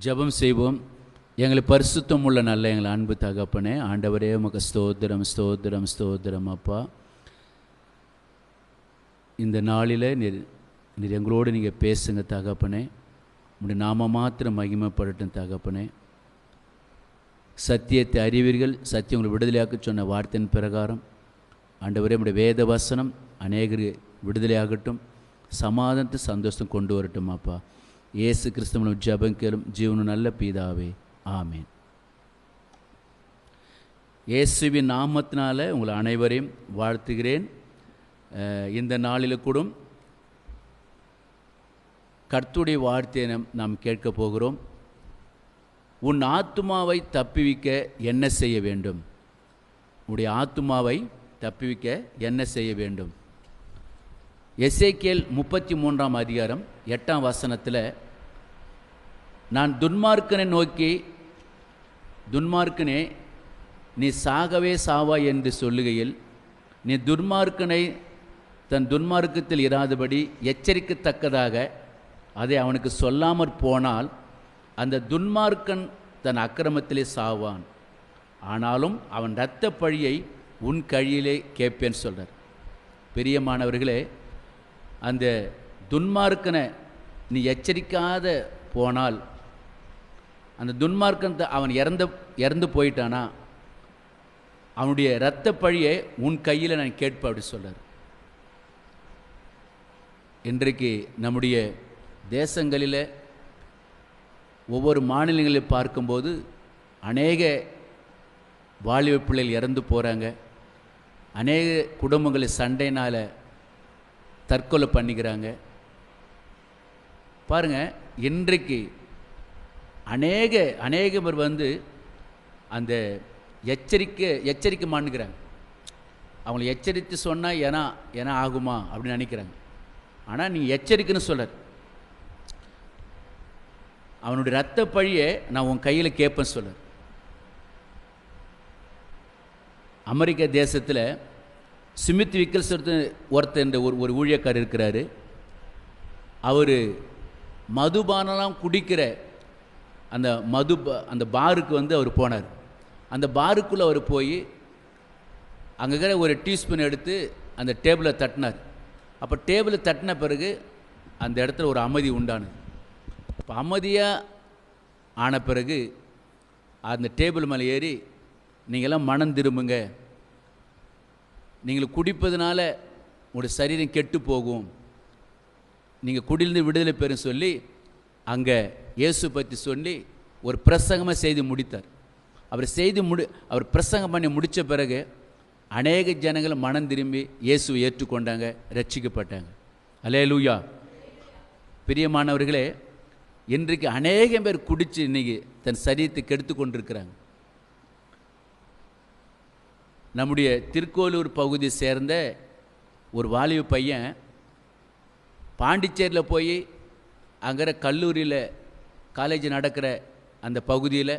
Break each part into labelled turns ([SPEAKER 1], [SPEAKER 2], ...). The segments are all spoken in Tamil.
[SPEAKER 1] ஜெபம் செய்வோம். எங்களை பரிசுத்தம் உள்ள நல்ல எங்களை அன்பு தகப்பனே, ஆண்டவரே உமக்கு ஸ்தோத்திரம் ஸ்தோத்திரம் ஸ்தோத்திரம். அப்பா, இந்த நாளில் நீர் எங்களோடு நீங்கள் பேசுங்க தகப்பனே. உடைய நாம மாத்திரம் மகிமைப்படட்டும் தகப்பனே. சத்தியத்தை அறிவீர்கள், சத்தியம் உங்களை விடுதலையாக்க சொன்ன வார்த்தையின் பிரகாரம் ஆண்டவரே உடைய வேத வசனம் அநேகர் விடுதலையாகட்டும், சமாதானத்தை சந்தோஷம் கொண்டு வரட்டும். அப்பா, இயேசு கிறிஸ்துவின் ஜெபம் கேளும் ஜீவனு நல்ல பிதாவே, ஆமேன். இயேசுவின் நாமத்தினால உங்களை அனைவரையும் வாழ்த்துகிறேன். இந்த நாளில் கூட கர்த்தருடைய வார்த்தையை நாம் கேட்க போகிறோம். உன் ஆத்துமாவை தப்புவிக்க என்ன செய்ய வேண்டும்? உன்னுடைய ஆத்துமாவை தப்புவிக்க என்ன செய்ய வேண்டும்? எசேக்கியேல் 33ஆம் அதிகாரம் 8ஆம் வசனத்தில், நான் துன்மார்க்கனை நோக்கி, துன்மார்க்கனே நீ சாகவே சாவாய் என்று சொல்லுகையில், நீ துன்மார்க்கனை தன் துன்மார்க்கத்தில் இராதபடி எச்சரிக்கத்தக்கதாக அதை அவனுக்கு சொல்லாமற் போனால் அந்த துன்மார்க்கன் தன் அக்கிரமத்திலே சாவான், ஆனாலும் அவன் இரத்த பழியை உன் கையிலே கேட்பேன்னு சொல்கிறார். பிரியமானவர்களே, அந்த துன்மார்க்கனை நீ எச்சரிக்காத போனால், அந்த துன்மார்க்கன் அவன் இறந்து போயிட்டானா அவனுடைய இரத்த பழியை உன் கையில் நான் கேட்பேன் அப்படி சொல்கிறார். இன்றைக்கு நம்முடைய தேசங்களில் ஒவ்வொரு மாநிலங்களில் பார்க்கும்போது அநேக வாலிப பிள்ளைகள் இறந்து போகிறாங்க. அநேக குடும்பங்களில் சண்டைனால் தற்கொலை பண்ணிக்கிறாங்க. பாருங்கள், இன்றைக்கு அநேக பேர் அந்த எச்சரிக்கை மாட்டுக்கிறாங்க. அவங்களை எச்சரித்து சொன்னால் ஏன்னா ஆகுமா அப்படின்னு நினைக்கிறாங்க. ஆனால் நீங்கள் எச்சரிக்கைன்னு சொல்கிறார். அவனுடைய இரத்த பழியை நான் உன் கையில் கேட்பேன்னு சொல்கிறார். அமெரிக்க தேசத்தில் ஸ்மித் விக்கல்சன் ஒருத்தர் என்ற ஒரு ஊழியக்காரர் இருக்கிறார். அவர் மதுபானலாம் குடிக்கிற அந்த பாருக்கு அவர் போனார். அந்த பாருக்குள்ளே அவர் போய் அங்கே இருக்கிற ஒரு டீஸ்பூன் எடுத்து அந்த டேபிளை தட்டினார். அப்போ டேபிளை தட்டின பிறகு அந்த இடத்துல ஒரு அமைதி உண்டானது. இப்போ அமைதியாக ஆன பிறகு அந்த டேபிள் மேலே ஏறி, நீங்கள்லாம் மனம் திரும்புங்க, நீங்கள் குடிப்பதனால உங்களுடைய சரீரம் கெட்டு போகும், நீங்கள் குடியிலிருந்து விடுதலை பெறும் சொல்லி அங்கே இயேசு பற்றி சொல்லி ஒரு பிரசங்கமாக செய்து முடித்தார். அவர் பிரசங்கம் பண்ணி முடித்த பிறகு அநேக ஜனங்கள் மனம் திரும்பி இயேசுவை ஏற்றுக்கொண்டாங்க, ரட்சிக்கப்பட்டாங்க. அல்லேலூயா. பிரியமானவர்களே, இன்றைக்கு அநேக பேர் குடித்து இன்றைக்கி தன் சரீரத்தை கெடுத்து கொண்டிருக்கிறாங்க. நம்முடைய திருக்கோலூர் பகுதியை சேர்ந்த ஒரு வாலிப பையன் பாண்டிச்சேரியில் போய் அங்கே கல்லூரியில் காலேஜ் நடக்கிற அந்த பகுதியில்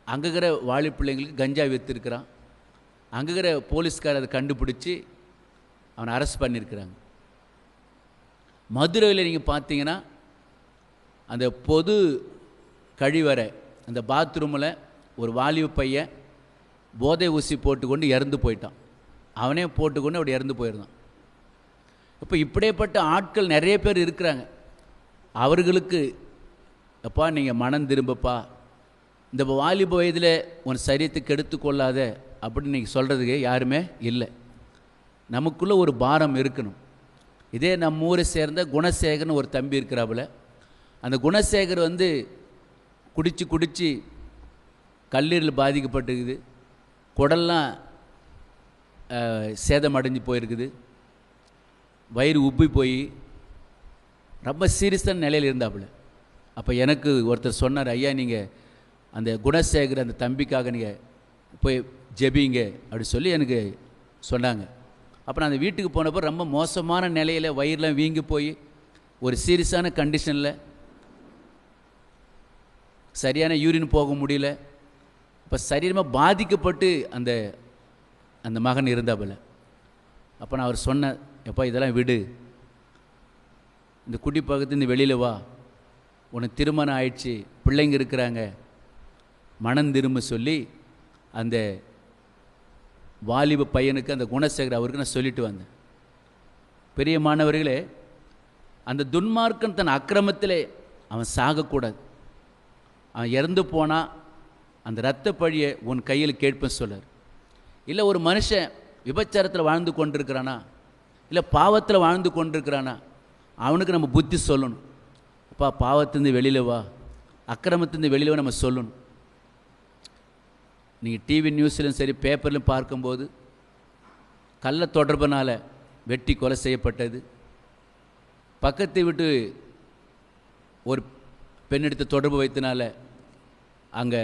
[SPEAKER 1] அங்கேக்கிற வாலிப பிள்ளைங்களுக்கு கஞ்சா விற்றுருக்கிறான். அங்கேக்கிற போலீஸ்கார் அதை கண்டுபிடிச்சி அவனை அரெஸ்ட் பண்ணியிருக்கிறாங்க. மதுரையில் நீங்கள் பார்த்தீங்கன்னா அந்த பொது கழிவறை அந்த பாத்ரூமில் ஒரு வாலிப பையன் போதை ஊசி போட்டுக்கொண்டு இறந்து போயிட்டான். அவனே போட்டுக்கொண்டு அப்படி இறந்து போயிருந்தான். இப்போ இப்படியேப்பட்ட ஆட்கள் நிறைய பேர் இருக்கிறாங்க. அவர்களுக்கு, அப்பா நீங்கள் மனம் திரும்பப்பா, இந்த வாலிப வயதில் உன் சரீரத்துக்கு எடுத்துக்கொள்ளாத அப்படின்னு நீங்கள் சொல்கிறதுக்கு யாருமே இல்லை. நமக்குள்ளே ஒரு பாரம் இருக்கணும். இதே நம்ம ஊரை சேர்ந்த குணசேகர்னு ஒரு தம்பி இருக்கிறாப்புல. அந்த குணசேகர் குடித்து கல்லீரல் பாதிக்கப்பட்டிருக்குது, குடல்லாம் சேதம் அடைஞ்சு போயிருக்குது, வயிறு உப்பி போய் ரொம்ப சீரியஸான நிலையில் இருந்தாப்புல. அப்போ எனக்கு ஒருத்தர் சொன்னார், ஐயா நீங்கள் அந்த குணசேகர் அந்த தம்பிக்காக நீங்கள் போய் ஜெபிங்க அப்படி சொல்லி எனக்கு சொன்னாங்க. அப்போ நான் அந்த வீட்டுக்கு போனப்போ ரொம்ப மோசமான நிலையில் வயிறுலாம் வீங்கி போய் ஒரு சீரியஸான கண்டிஷனில் சரியான யூரின் போக முடியல. இப்போ சரீரமாக பாதிக்கப்பட்டு அந்த மகன் இருந்தாப்புல. அப்போ நான் அவர் சொன்னேன், எப்பா இதெல்லாம் விடு, இந்த குடி பக்கத்து இந்த வெளியில் வா, உனக்கு திருமணம் ஆயிடுச்சு, பிள்ளைங்க இருக்கிறாங்க, மனம் திரும்ப சொல்லி அந்த வாலிப பையனுக்கு, அந்த குணசேகர் அவருக்கு நான் சொல்லிட்டு வந்தேன். பெரிய மாணவர்களே, அந்த துன்மார்க்கன் தன் அக்கிரமத்திலே அவன் சாகக்கூடாது. அவன் இறந்து போனால் அந்த இரத்த பழியை உன் கையில் கேட்பேன்னு சொல்லார். இல்லை ஒரு மனுஷன் விபச்சாரத்தில் வாழ்ந்து கொண்டிருக்கிறானா, இல்லை பாவத்தில் வாழ்ந்து கொண்டிருக்கிறானா, அவனுக்கு நம்ம புத்தி சொல்லணும். அப்பா பாவத்திலேருந்து வெளியில் வா, அக்கிரமத்திலேருந்து வெளியில் வா நம்ம சொல்லணும். நீங்கள் டிவி நியூஸ்லையும் சரி பேப்பர்லையும் பார்க்கும்போது கள்ள தொடர்புனால் வெட்டி கொலை செய்யப்பட்டது, பக்கத்தை விட்டு ஒரு பெண்ணெடுத்து தொடர்பு வைத்தனால அங்கே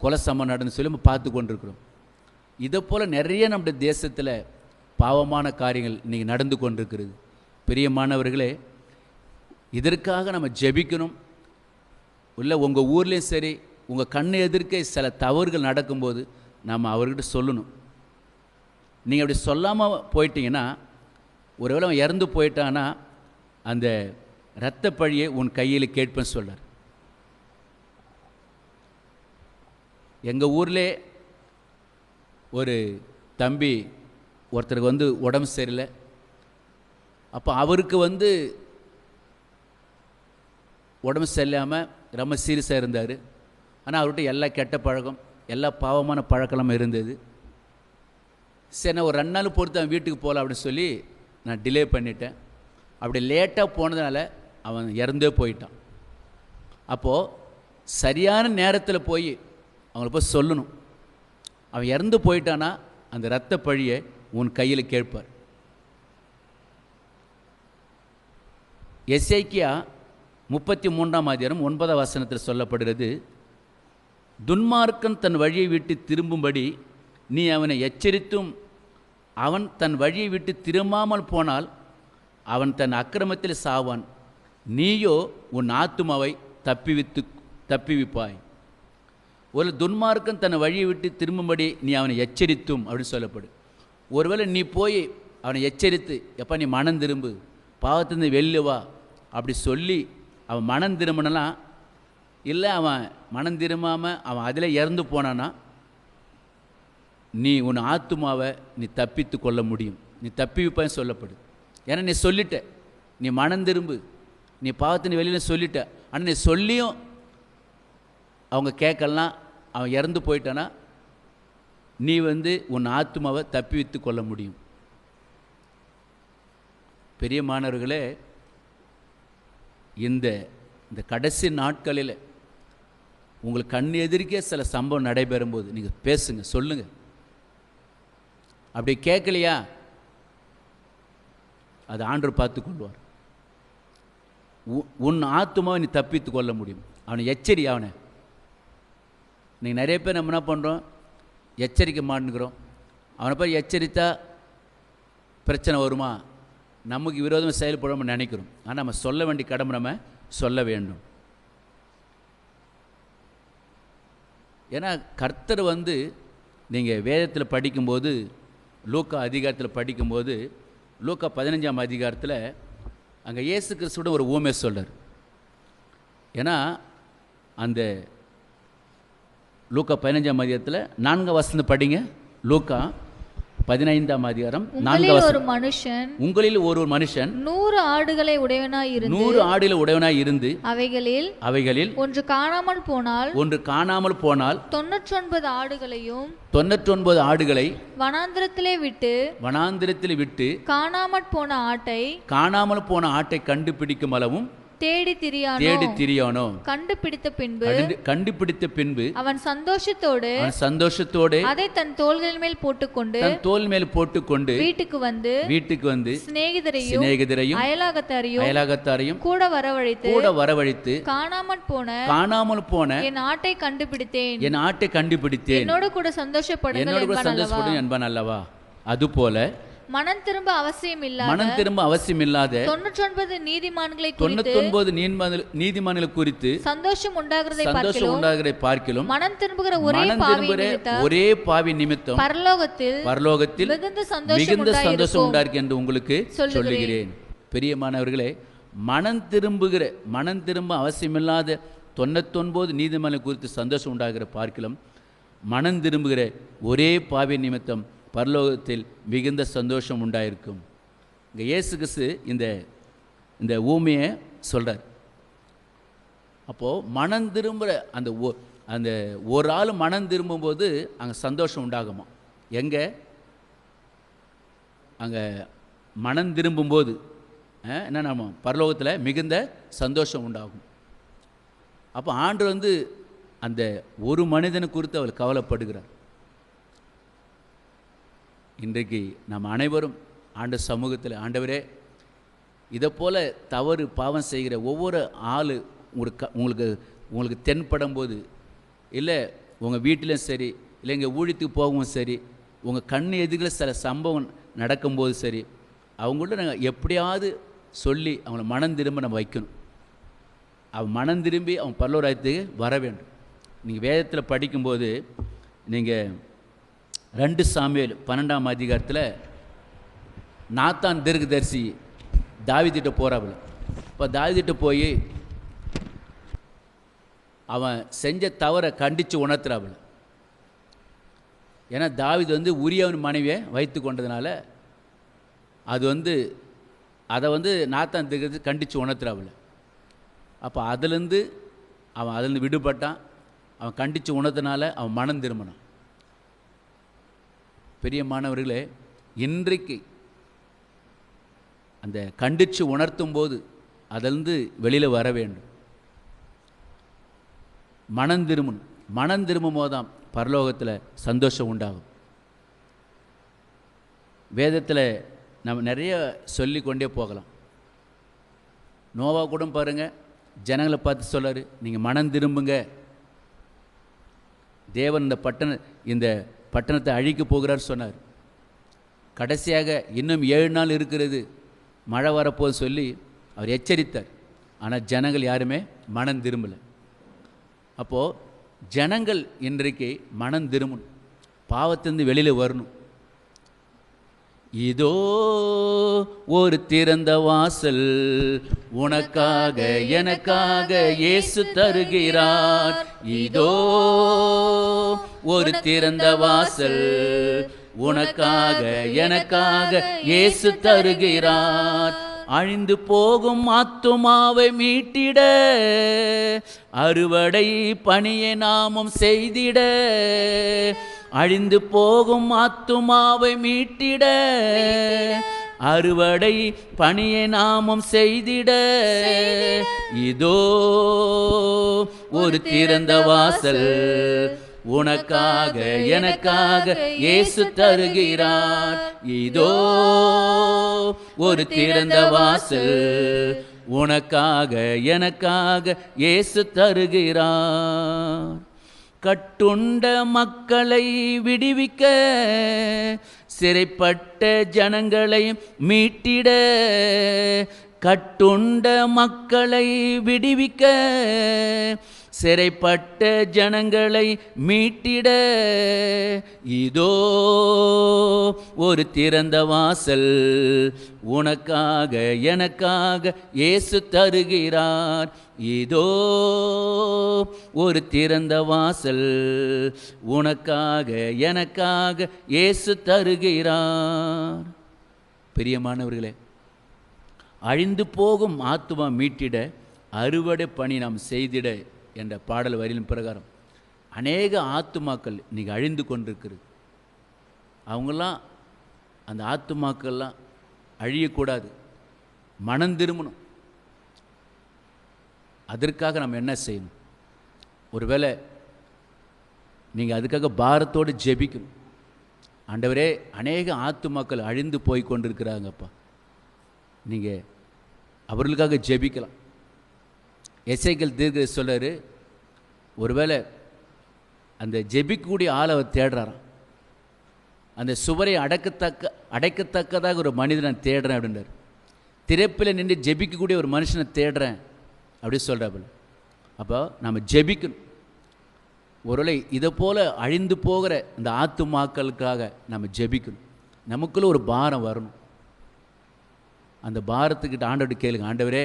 [SPEAKER 1] கொலை சம்பவம் நடந்து சொல்லி நம்ம பார்த்து கொண்டிருக்கிறோம். இதை போல் நிறைய நம்முடைய தேசத்தில் பாவமான காரியங்கள் இன்றைக்கி நடந்து கொண்டிருக்கிறது. பெரிய மாணவர்களே, இதற்காக நம்ம ஜெபிக்கணும். இல்லை உங்கள் ஊர்லேயும் சரி, உங்கள் கண்ணு எதிர்க்க சில தவறுகள் நடக்கும்போது நம்ம அவர்கிட்ட சொல்லணும். நீங்கள் அப்படி சொல்லாமல் போயிட்டீங்கன்னா, ஒருவேளை அவன் இறந்து போயிட்டான்னா அந்த இரத்த பழியை உன் கையில் கேட்பேன்னு சொல்கிறார். எங்கள் ஊரில் ஒரு தம்பி ஒருத்தருக்கு உடம்பு சரியில்லை. அப்போ அவருக்கு உடம்பு சரியில்லாமல் ரொம்ப சீரியஸாக இருந்தார். ஆனால் அவர்கிட்ட எல்லா கெட்ட பழக்கம், எல்லா பாவமான பழக்கெல்லாம் இருந்தது. சரி, நான் ஒரு 2 நாள் பொறுத்து அவன் வீட்டுக்கு போகலாம் அப்படின்னு சொல்லி நான் டிலே பண்ணிட்டேன். அப்படி லேட்டாக போனதுனால அவன் இறந்தே போயிட்டான். அப்போது சரியான நேரத்தில் போய் அவங்கள போய் சொல்லணும். அவன் இறந்து போயிட்டானா அந்த இரத்த பழியை உன் கையில் கேட்பார். எசேக்கியா 33ஆம் அதிகாரம் 9ஆம் வசனத்தில் சொல்லப்படுகிறது, துன்மார்க்கன் தன் வழியை விட்டு திரும்பும்படி நீ அவனை எச்சரித்தும் அவன் தன் வழியை விட்டு திரும்பாமல் போனால் அவன் தன் அக்கிரமத்தில் சாவான், நீயோ உன் ஆத்துமாவை தப்பிவிப்பாய். ஒரு துன்மார்க்கன் தன் வழியை விட்டு திரும்பும்படி நீ அவனை எச்சரித்தும் அப்படின்னு சொல்லப்படும். ஒருவேளை நீ போய் அவனை எச்சரித்து, எப்போ நீ மனம் திரும்பு, பாவத்திலிருந்து வெளில வா அப்படி சொல்லி அவன் மனம் திரும்பினா, இல்லை அவன் மனம் திரும்பாமல் அவன் அதில் இறந்து போனான்னா நீ உன் ஆத்துமாவை நீ தப்பித்து கொள்ள முடியும், நீ தப்பிவிப்பான்னு சொல்லப்படுது. ஏன்னா நீ சொல்லிட்ட, நீ மனம் திரும்பு, நீ பாவத்தின் வெளியில் சொல்லிட்ட. ஆனால் நீ சொல்லியும் அவங்க கேட்கலாம், அவன் இறந்து போயிட்டானா நீ உன் ஆத்துமாவை தப்பிவித்து கொள்ள முடியும். பெரிய மாணவர்களே, இந்த கடைசி நாட்களில் உங்களுக்கு கண் எதிர்க்கே சில சம்பவம் நடைபெறும் போது நீங்கள் பேசுங்க, சொல்லுங்கள். அப்படி கேட்கலையா அது ஆண்டவர் பார்த்து கொள்வார். உன் ஆத்துமாவை நீ தப்பித்து கொள்ள முடியும். அவனை எச்சரி. அவனை நீங்கள் நிறைய பேர் நம்ம என்ன பண்ணுறோம், எச்சரிக்க மாட்டேங்கிறோம். அவனை போய் எச்சரித்தா பிரச்சனை வருமா, நமக்கு விரோதமாக செயல்படாமல் நினைக்கிறோம். ஆனால் நம்ம சொல்ல வேண்டிய கடமை நம்ம சொல்ல வேண்டும். ஏன்னா கர்த்தர் நீங்கள் வேதத்தில் படிக்கும்போது, லூக்கா அதிகாரத்தில் படிக்கும்போது, லூக்கா 15ஆம் அதிகாரத்தில் அங்கே இயேசு கிறிஸ்துவோட ஒரு ஊமை சொல்றார். ஏன்னா அந்த லூக்கா 15ஆம் அதிகாரத்தில் 4ஆம் வசனம் படிங்க. லூக்கா 15ஆம் அதிகாரம் 4ஆம் வசனம். உங்களில் ஒரு மனுஷன்
[SPEAKER 2] 100 ஆடுகளை
[SPEAKER 1] உடையவனாய் இருந்து அவைகளில்
[SPEAKER 2] ஒன்று காணாமல் போனால் 99 ஆடுகளையும்
[SPEAKER 1] 99 ஆடுகளை
[SPEAKER 2] வனாந்திரத்திலே விட்டு காணாமல் போன ஆட்டை கண்டுபிடிக்கும் அளவும் தேடி திரியானோ. கண்டுபிடித்த பின்பு அவன் சந்தோஷத்தோடு அதை தன் தோள்களின் மேல் போட்டுக்கொண்டு வீட்டுக்கு வந்து சிநேகிதரையும் அயலாகத்தாரையும் கூட வரவழைத்து காணாமல் போன என் ஆட்டை கண்டுபிடித்தேன், என்னோடு கூட சந்தோஷப்படுங்கள் என்பான் அல்லவா. அதுபோல மனம் திரும்ப அவசியமில்லாத 99 நீதிமான்களை குறித்து சந்தோஷம் உண்டாகிறதை பார்க்கிலும் மனம் திரும்புகிற ஒரே பாவி நிமித்தம் பரலோகத்தில் மிகுந்த சந்தோஷம் உண்டாயிருக்கு என்று உங்களுக்கு சொல்லுகிறேன். பெரியமானவர்களே,
[SPEAKER 1] மனம் திரும்ப அவசியமில்லாத 99 நீதிமன்றம் குறித்து சந்தோஷம் உண்டாகிற பார்க்கலாம், மனம் திரும்புகிற ஒரே பாவி நிமித்தம் பரலோகத்தில் மிகுந்த சந்தோஷம் உண்டாயிருக்கும். இங்கே இயேசு கிறிஸ்து இந்த ஊமையை சொல்கிறார். அப்போது மனம் திரும்புகிற அந்த ஒரு ஆள் மனம் திரும்பும்போது அங்கே சந்தோஷம் உண்டாகுமா? எங்கே? அங்கே மனம் திரும்பும்போது என்ன நம்ம பரலோகத்தில் மிகுந்த சந்தோஷம் உண்டாகும். அப்போ ஆண்டவர் அந்த ஒரு மனிதனை குறித்து அவர் கவலைப்படுகிறார். இன்றைக்கு நம்ம அனைவரும் ஆண்ட சமூகத்தில், ஆண்டவரே இதை போல் தவறு பாவம் செய்கிற ஒவ்வொரு ஆள் உங்களுக்கு தென்படும் போது, இல்லை உங்கள் வீட்டிலும் சரி, இல்லை இங்கே ஊழியத்துக்கு போகவும் சரி, உங்கள் கண் எதிரில் சில சம்பவம் நடக்கும்போது சரி, அவங்கள்ட்ட நாங்கள் எப்படியாவது சொல்லி அவங்கள மனம் திரும்ப நம்ம வைக்கணும். அவன் மனம் திரும்பி அவன் பரலோகத்துக்கு வர வேண்டும். நீங்கள் வேதத்தில் படிக்கும்போது நீங்கள் 2 சாமுவேல் 12ஆம் அதிகாரத்தில் நாத்தான் தீர்க்கதரிசி தாவீதுகிட்ட போகிறாப்புல. இப்போ தாவீதுகிட்ட போய் அவன் செஞ்ச தவறை கண்டித்து உணர்த்துறாப்புல. ஏன்னா தாவீது உரியாவின் மனைவியை வைத்து கொண்டதுனால அதை நாத்தான் தீர்க்கதரிசி கண்டித்து உணர்த்துறாப்புல. அப்போ அவன் விடுபட்டான். அவன் கண்டித்து உணர்த்தனால அவன் மனம் திரும்பினான். பெரிய மாணவர்களே, இன்றைக்கு அந்த கண்டித்து உணர்த்தும் போது அதிலிருந்து வெளியில் வர வேண்டும். மனம் திரும்பும் போது தான் பரலோகத்தில் சந்தோஷம் உண்டாகும். வேதத்தில் நம்ம நிறைய சொல்லி கொண்டே போகலாம். நோவா கூட பாருங்கள், ஜனங்களை பார்த்து சொல்லாரு, நீங்கள் மனம் திரும்புங்க, தேவன் இந்த பட்டணத்தை அழிக்க போகிறார் சொன்னார். கடைசியாக இன்னும் 7 நாள் இருக்கிறது, மழை வரப்போது சொல்லி அவர் எச்சரித்தார். ஆனால் ஜனங்கள் யாருமே மனம் திரும்பலை. அப்போது ஜனங்கள் இன்றைக்கு மனம் திரும்பணும், பாவத்திலிருந்து வெளியில் வரணும். இதோ ஒரு திறந்த வாசல் உனக்காக எனக்காக இயேசு தருகிறார். இதோ ஒரு திறந்த வாசல் உனக்காக எனக்காக இயேசு தருகிறார். அழிந்து போகும் ஆத்துமாவை மீட்டிட அறுவடை பணியை நாமும் செய்திட. அழிந்து போகும் ஆத்துமாவை மீட்டிட அறுவடை பணியை நாமும் செய்திட. இதோ ஒரு திறந்த வாசல் உனக்காக எனக்காக இயேசு தருகிறார். இதோ ஒரு திறந்த வாசல் உனக்காக எனக்காக இயேசு தருகிறார். கட்டுண்ட மக்களை விடுவிக்க சிறைப்பட்ட ஜனங்களை மீட்டிட. கட்டுண்ட மக்களை விடுவிக்க சிறைப்பட்ட ஜனங்களை மீட்டிட. இதோ ஒரு திறந்த வாசல் உனக்காக எனக்காக இயேசு தருகிறார். இதோ ஒரு திறந்த வாசல் உனக்காக எனக்காக இயேசு தருகிறார். பிரியமானவர்களே, அழிந்து போகும் ஆத்துமா மீட்டிட அறுவடை பணி நாம் செய்திட என்ற பாடல் வரியின் பிரகாரம் அநேக ஆத்துமாக்கள் இன்றைக்கி அழிந்து கொண்டிருக்கிறது. அவங்கெல்லாம், அந்த ஆத்துமாக்கள்லாம் அழியக்கூடாது, மனம் திரும்பணும். அதற்காக நம்ம என்ன செய்யணும்? ஒருவேளை நீங்கள் அதுக்காக பாரத்தோடு ஜெபிக்கணும். ஆண்டவரே, அநேக ஆத்துமாக்கள் அழிந்து போய் கொண்டிருக்கிறாங்கப்பா, நீங்கள் அவர்களுக்காக ஜெபிக்கலாம். எசேக்கியேல் தீர்க்கதரிசி சொல்றாரு, ஒருவேளை அந்த ஜெபிக்கக்கூடிய ஆளை அவர் தேடுறாராம். அந்த சுவரை அடைக்கத்தக்கதாக ஒரு மனிதனை தேடுறேன் அப்படின்றார். திறப்பில் நின்று ஜெபிக்கக்கூடிய ஒரு மனுஷனை தேடுறேன் அப்படி சொல்கிறாப்புல. அப்போ நம்ம ஜெபிக்கணும். ஒருவேளை இதை போல் அழிந்து போகிற இந்த ஆத்துமாக்களுக்காக நம்ம ஜெபிக்கணும். நமக்குள்ள ஒரு பாரம் வரணும். அந்த பாரத்துக்கிட்ட ஆண்டவர்கிட்ட கேளுங்க, ஆண்டவரே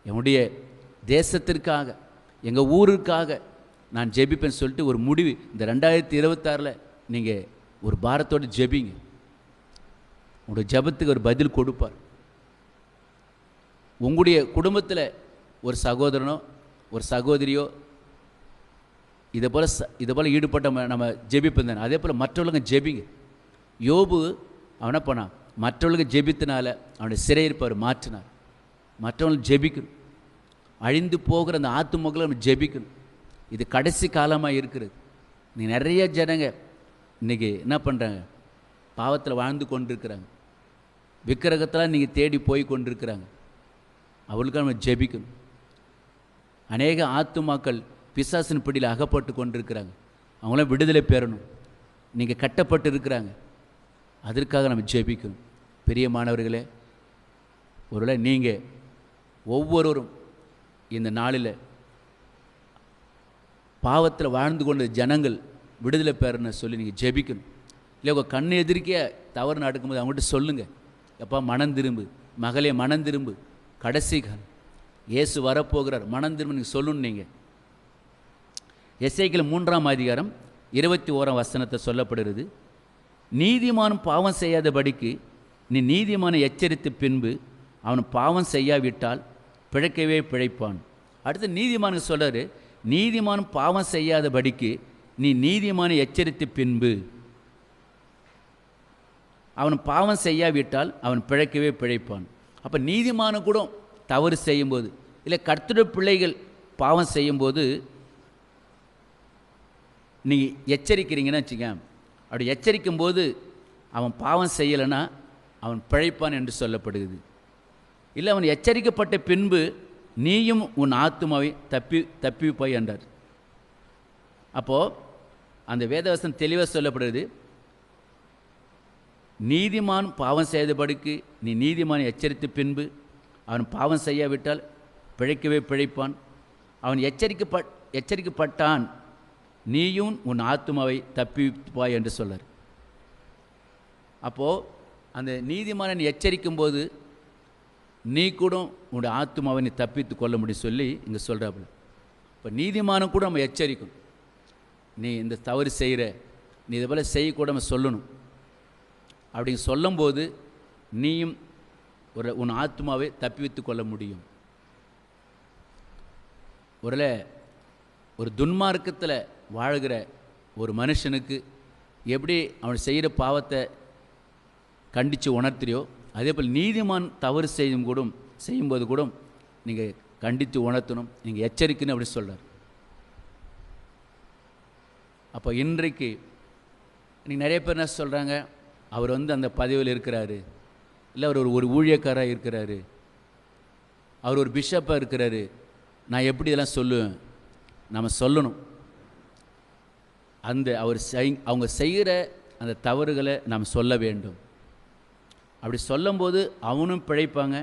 [SPEAKER 1] என்னுடைய தேசத்திற்காக எங்கள் ஊருக்காக நான் ஜெபிப்பேன்னு சொல்லிட்டு ஒரு முடிவு இந்த 2026 நீங்கள் ஒரு பாரத்தோடு ஜெபிங்க. உங்களுடைய ஜெபத்துக்கு ஒரு பதில் கொடுப்பார். உங்களுடைய குடும்பத்தில் ஒரு சகோதரனோ ஒரு சகோதரியோ இதை போல் ஈடுபட்ட நம்ம ஜெபிப்போம் தானே, அதே போல் மற்றவர்களுங்க ஜெபிங்க. யோபு அவனை பண்ணான், மற்றவர்களுக்கு ஜெபித்தனால அவனுடைய சிறையிருப்பார் மாற்றினார். மற்றவங்களுக்கு ஜெபிக்கணும். அழிந்து போகிற அந்த ஆத்துமக்களை நம்ம ஜெபிக்கணும். இது கடைசி காலமாக இருக்கிறது. நீ நிறைய ஜனங்க இன்றைக்கி என்ன பண்ணுறாங்க, பாவத்தில் வாழ்ந்து கொண்டிருக்கிறாங்க. விக்கிரகத்தெல்லாம் நீங்கள் தேடி போய் கொண்டிருக்கிறாங்க. அவளுக்கு நம்ம ஜெபிக்கணும். அநேக ஆத்துமாக்கள் பிசாசின் பிடியில் அகப்பட்டு கொண்டிருக்கிறாங்க. அவங்களாம் விடுதலை பெறணும். நீங்கள் கட்டப்பட்டு இருக்கிறாங்க, அதற்காக நம்ம ஜெபிக்கணும். பிரியமானவர்களே, ஒருவேளை நீங்கள் ஒவ்வொருவரும் இந்த நாளில் பாவத்தில் வாழ்ந்து கொண்ட ஜனங்கள் விடுதலை பெறணும்னு சொல்லி நீங்கள் ஜெபிக்கணும். இல்லை உங்கள் கண்ணு எதிர்க்கே தவறு நடக்கும்போது அவங்கள்ட்ட சொல்லுங்கள், எப்பா மனம் திரும்பு, மகளே மனம் திரும்பு, கடைசி காலம் இயேசு வரப்போகிறார், மனம் திரும்ப நீங்கள் சொல்லணும். நீங்கள் எசேக்கியேல் 3:21 சொல்லப்படுகிறது, நீதிமானும் பாவம் செய்யாதபடிக்கு நீ நீதிமானை எச்சரித்த பின்பு அவன் பாவம் செய்யாவிட்டால் பிழைக்கவே பிழைப்பான். அடுத்து நீதிமானுக்கு சொல்கிறாரு, நீதிமானும் பாவம் செய்யாதபடிக்கு நீ நீதிமானை எச்சரித்த பின்பு அவன் பாவம் செய்யாவிட்டால் அவன் பிழைக்கவே பிழைப்பான். அப்போ நீதிமான கூட தவறு செய்யும்போது, இல்லை கர்த்தருடைய பிள்ளைகள் பாவம் செய்யும்போது நீங்கள் எச்சரிக்கிறீங்கன்னு வச்சுக்க, அப்படி எச்சரிக்கும்போது அவன் பாவம் செய்யலைன்னா அவன் பிழைப்பான் என்று சொல்லப்படுகிறது. இல்லை அவன் எச்சரிக்கப்பட்ட பின்பு நீயும் உன் ஆத்துமாவை தப்பிப்பாய் என்றார். அப்போது அந்த வேதவசனம் தெளிவாக சொல்லப்படுகிறது, நீதிமான் பாவம் செய்தபடிக்கு நீ நீதிமானை எச்சரித்த பின்பு அவன் பாவம் செய்யாவிட்டால் பிழைக்கவே பிழைப்பான். அவன் எச்சரிக்கப்பட்டான், நீயும் உன் ஆத்துமாவை தப்பிப்பாய் என்று சொல்லார். அப்போது அந்த நீதிமானை எச்சரிக்கும் போது நீ கூட உன்னுடைய ஆத்துமாவை நீ தப்பித்து கொள்ள முடியும் சொல்லி இங்கே சொல்கிறாப்புல. இப்போ நீதிமானம் கூட நம்ம எச்சரிக்கணும். நீ இந்த தவறு செய்கிற, நீ இதை போல் செய்யக்கூட நம்ம சொல்லணும். அப்படிங்க சொல்லும்போது நீயும் உன் ஆத்மாவை தப்பித்து கொள்ள முடியும். ஒரு துன்மார்க்கத்தில் வாழ்கிற ஒரு மனுஷனுக்கு எப்படி அவன் செய்கிற பாவத்தை கண்டித்து உணர்த்துறியோ, அதே போல் நீதிமான் தவறு செய்யும்போது கூட நீங்கள் கண்டித்து உணர்த்தணும், நீங்கள் எச்சரிக்கணும் அப்படி சொல்கிறார். அப்போ இன்றைக்கு நீங்கள் நிறைய பேர் என்ன சொல்கிறாங்க, அவர் அந்த பதவியில் இருக்கிறாரு, இல்லை அவர் ஒரு ஊழியக்காராக இருக்கிறாரு, அவர் ஒரு பிஷப்பாக இருக்கிறாரு, நான் எப்படி இதெல்லாம் சொல்லுவேன்? நம்ம சொல்லணும். அவங்க செய்கிற அந்த தவறுகளை நாம் சொல்ல வேண்டும். அப்படி சொல்லும்போது அவனும் பிழைப்பாங்க,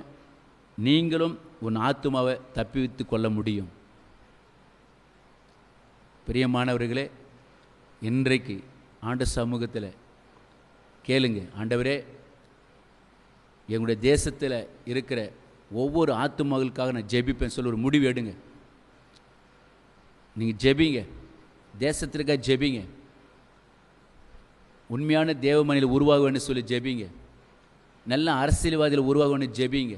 [SPEAKER 1] நீங்களும் உன் ஆத்துமாவை தப்பித்து கொள்ள முடியும். பிரியமானவர்களே, இன்றைக்கு ஆண்டு சமூகத்தில் கேளுங்க, ஆண்டவரே எங்களுடைய தேசத்தில் இருக்கிற ஒவ்வொரு ஆத்துமகளுக்காக நான் ஜெபிப்பேன் சொல்லி ஒரு முடிவு எடுங்க. நீங்கள் ஜெபிங்க, தேசத்திற்காக ஜெபிங்க, உண்மையான தேவமணியில் உருவாக வேண்டும் சொல்லி ஜெபிங்க, நல்ல அரசியல்வாதிகள் உருவாக வேண்டும் ஜெபிங்க,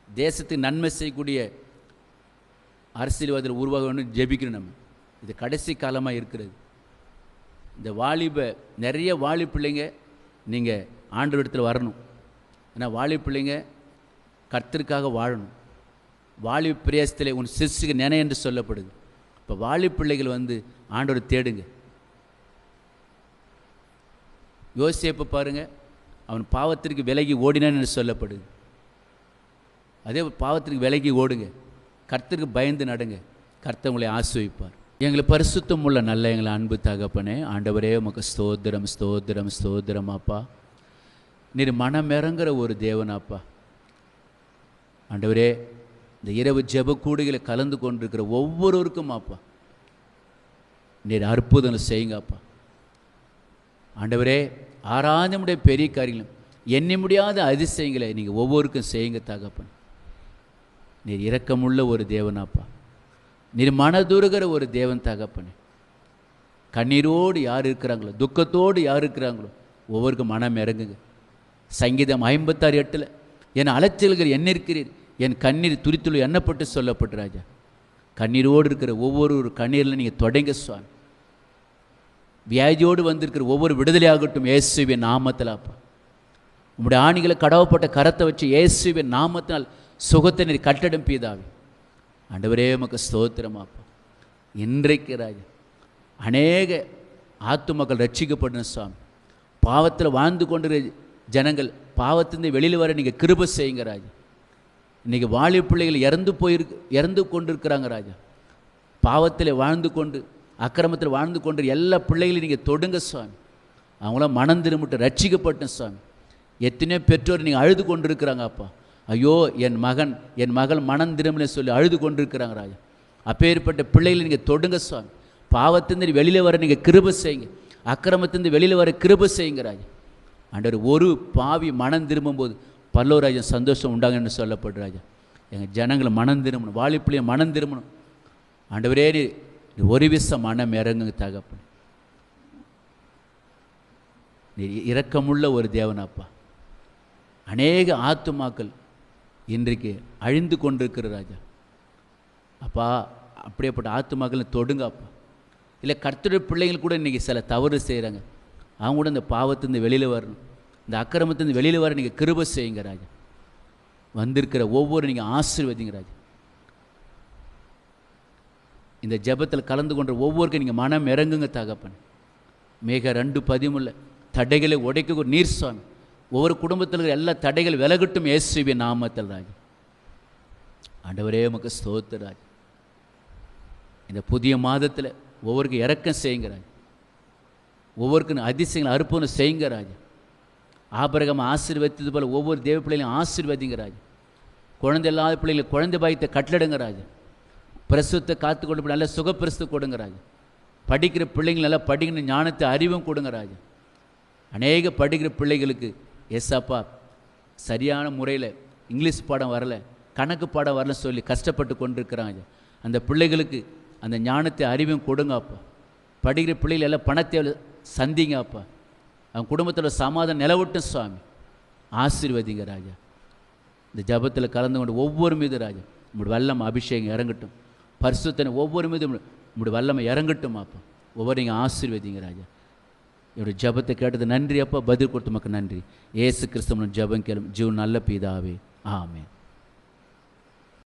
[SPEAKER 1] தேசத்துக்கு நன்மை செய்யக்கூடிய அரசியல்வாதிகள் உருவாக வேண்டும் ஜெபிக்கணும். நம்ம இது கடைசி காலமாக இருக்கிறது. இந்த நிறைய வாலிப பிள்ளைங்க நீங்கள் ஆண்டவரிடத்தில் வரணும். ஏன்னா வாலிப பிள்ளைங்க கர்த்தருக்காக வாழணும். வாலிப பிரயாசத்தில் உன் சிசுக்கு நினை என்று சொல்லப்படுது. இப்போ வாலிப பிள்ளைகள் ஆண்டவரை தேடுங்க. யோசேப்பு பாருங்கள், அவன் பாவத்திற்கு விலகி ஓடினான் என்று சொல்லப்படுது. அதே பாவத்திற்கு விலகி ஓடுங்க, கர்த்தருக்கு பயந்து நடங்க, கர்த்தர் உங்களை ஆசீர்வதிப்பார். எங்களை பரிசுத்தம் உள்ள நல்ல எங்களை அன்பு தகப்பனே, ஆண்டவரே உமக்கு ஸ்தோத்திரம் ஸ்தோத்திரம் ஸ்தோத்திரம். அப்பா, நீர் மனமிறங்குற ஒரு தேவனாப்பா. ஆண்டவரே, இந்த இரவு ஜெப கூடுகளை கலந்து கொண்டிருக்கிற ஒவ்வொருவருக்கும் அப்பா நீர் அற்புதங்களை செய்யுங்க அப்பா. ஆண்டவரே, ஆராதனையுடைய பெரிய காரியங்களும் எண்ணி முடியாத அதிசயங்களை நீங்கள் ஒவ்வொருக்கும் செய்யுங்க தகப்பன். நீர் இரக்கமுள்ள ஒரு தேவனாப்பா, நீர் மனதுருகிற ஒரு தேவன் தகப்பனே. கண்ணீரோடு யார் இருக்கிறாங்களோ, துக்கத்தோடு யார் இருக்கிறாங்களோ ஒவ்வொருக்கும் மனம் இறங்குங்க. சங்கீதம் 56:8 என் அலைச்சல்கள் என்ன இருக்கிறீர், என் கண்ணீர் துரித்துள்ள எண்ணப்பட்டு சொல்லப்பட்டு ராஜா. கண்ணீரோடு இருக்கிற ஒவ்வொரு கண்ணீரில் நீங்கள் தொடங்க சுவாமி. வியாதியோடு வந்திருக்கிற ஒவ்வொரு விடுதலையாகட்டும் இயேசுவின் நாமத்தில் அப்பா. உங்களுடைய ஆணிகளை கடவுப்பட்ட கரத்தை வச்சு இயேசுவின் நாமத்தினால் சுகத்தை நீர் கட்டடம் பீதாவே. ஆண்டவரே உமக்கு ஸ்தோத்திரமாப்பா. இன்றைக்கு ராஜா அநேக ஆத்துமக்கள் ரட்சிக்கப்படணும் சுவாமி. பாவத்தில் வாழ்ந்து கொண்டிருக்கிற ஜனங்கள் பாவத்திலிருந்து வெளியில் வர நீங்கள் கிருபை செய்யுங்க ராஜா. இன்றைக்கி வாலிப பிள்ளைகள் இறந்து கொண்டிருக்கிறாங்க ராஜா. பாவத்தில் வாழ்ந்து கொண்டு அக்கிரமத்தில் வாழ்ந்து கொண்டு எல்லா பிள்ளைகளையும் நீங்கள் தொடுங்க சுவாமி. அவங்களாம் மனம் திரும்பிட்டு ரட்சிக்கப்பட்டேன் சுவாமி. எத்தனையோ பெற்றோர் நீங்கள் அழுது கொண்டு இருக்கிறாங்க அப்பா. ஐயோ என் மகள் மனம் திரும்பலன்னு சொல்லி அழுது கொண்டு இருக்கிறாங்க ராஜா. அப்பேற்பட்ட பிள்ளைகளை நீங்கள் தொடுங்க சுவாமி. பாவத்திலிருந்து வெளியில் வர நீங்கள் கிருபை செய்யுங்க. அக்கிரமத்திலிருந்து வெளியில் வர கிருபை செய்யுங்க ராஜா. ஆண்டவர் ஒரு பாவி மனம் திரும்பும்போது பல்லவராஜன் சந்தோஷம் உண்டாங்கன்னு சொல்லப்படுற ராஜா. எங்கள் ஜனங்களை மனம் திரும்பணும், வாலிப்பிள்ளைய மனம் திரும்பணும். ஆண்டவரே நீ ஒரு விஷம் மனம் இறங்குங்க தகப்பன். நீ இரக்கமுள்ள ஒரு தேவனாப்பா. அநேக ஆத்துமாக்கள் இன்றைக்கு அழிந்து கொண்டிருக்கிற ராஜா அப்பா. அப்படியேப்பட்ட ஆத்துமாக்கள் தொடுங்க அப்பா. இல்லை கர்த்தருடைய பிள்ளைகள் கூட இன்றைக்கி சில தவறு செய்கிறாங்க. அவங்க கூட இந்த பாவத்திலிருந்து வெளியில் வரணும், இந்த அக்கிரமத்திலிருந்து வெளியில் வர நீங்கள் கிருபை செய்யுங்க ராஜா. வந்திருக்கிற ஒவ்வொரு நீங்கள் ஆசீர்வதிங்க ராஜா. இந்த ஜெபத்தில் கலந்து கொண்ட ஒவ்வொருக்கும் நீங்கள் மனம் இறங்குங்க தகப்பன். மேக 2:13 தடைகளை உடைக்க ஒரு நீர் சுவாமி. ஒவ்வொரு குடும்பத்தில் இருக்கிற எல்லா தடைகள் விலகட்டும் இயேசுவின் நாமத்தில் ராஜா. ஆண்டவரே உமக்கு ஸ்தோத்திரம் ராஜா. இந்த புதிய மாதத்தில் ஒவ்வொருக்கும் இரக்கம் செய்யுங்க ராஜா. ஒவ்வொருக்கும் அதிசயங்களை அற்புதம் செய்யுங்க ராஜா. ஆபிரகாம் ஆசீர்வதித்தது போல் ஒவ்வொரு தேவ பிள்ளைகளையும் ஆசீர்வதிங்க ராஜா. குழந்தை இல்லாத பிள்ளைகளுக்கு குழந்தை பாய்த்தை கட்டளிடுங்க ராஜா. பிரசுத்தை காத்து கொண்டு நல்ல சுகப்பிரசு கொடுங்க ராஜா. படிக்கிற பிள்ளைங்கள் நல்லா படிக்கிற ஞானத்தை அறிவும் கொடுங்க ராஜா. அநேக படிக்கிற பிள்ளைகளுக்கு எஸ்ஸப்பா சரியான முறையில் இங்கிலீஷ் பாடம் வரலை, கணக்கு பாடம் வரல சொல்லி கஷ்டப்பட்டு கொண்டிருக்கிறாங்க. அந்த பிள்ளைகளுக்கு அந்த ஞானத்தை அறிவும் கொடுங்க அப்பா. படிக்கிற பிள்ளைகள் எல்லாம் பணத்தை சந்திங்க அப்பா. அவங்க குடும்பத்தில் சமாதானம் நிலவட்டும் சுவாமி. ஆசீர்வதிங்க ராஜா. இந்த ஜபத்தில் கலந்து கொண்டு ஒவ்வொரு மீது ராஜா உங்களுடைய வல்லமை அபிஷேகம் இறங்கட்டும். பரிசுத்தனை ஒவ்வொரு மீது உங்களுடைய வல்லமை இறங்கட்டும் அப்பா. ஒவ்வொரு நீங்கள் ஆசீர்வதிங்க ராஜா. என்னுடைய ஜபத்தை கேட்டது நன்றி அப்பா. பதில் கொடுத்து மக்கள் நன்றி. ஏசு கிறிஸ்துவின் ஜபம் கேளும் ஜீவன் நல்ல பிதாவே. ஆமென்.